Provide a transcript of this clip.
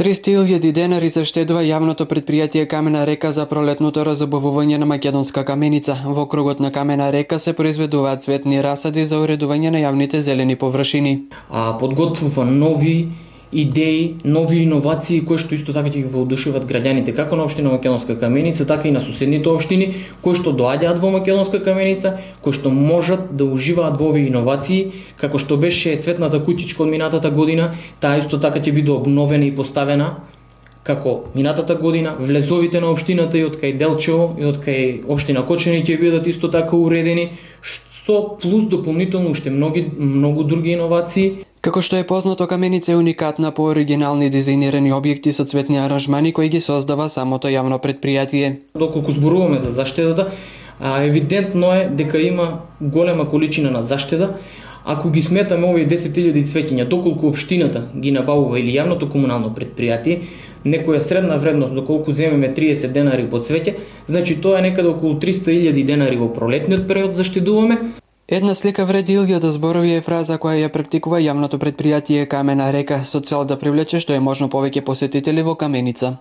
300.000 денари се штедува јавното предпријатие Камена река за пролетното разобувување на македонска каменица. Во кругот на Камена река се произведуваат цветни расади за уредување на јавните зелени површини. Подготвува нови идеи, нови иновации кои што исто така ќе ги воодушеват граѓаните како на општина Македонска каменица, така и на соседните општини кои што доаѓаат во Македонска каменица, кои што можат да уживаат во овие иновации, како што беше цветната куќичка од минатата година, таа исто така ќе биде обновена и поставена како минатата година. Влезовите на општината и од кај Делчево и од кај општина Кочани ќе бидат исто така уредени, со плюс дополнително уште многу други иновации. Како што е познато, Каменица е уникатна по оригинални дизајнирани објекти со цветни аранжмани кои ги создава самото јавно предпријатие. Доколку зборуваме за заштедата, евидентно е дека има голема количина на заштеда. Ако ги сметаме овие 10.000 цвеќиња, доколку општината ги набавува или јавното комунално предпријатие, некоја средна вредност, доколку земеме 30 денари по цвеќе, значи тоа е некаде околу 300.000 денари во пролетниот период заштедуваме. Една слика вреди илјада зборови е фраза која ја практикува јавното предпријатие Камена река со цел да привлече што е можно повеќе посетители во Каменица.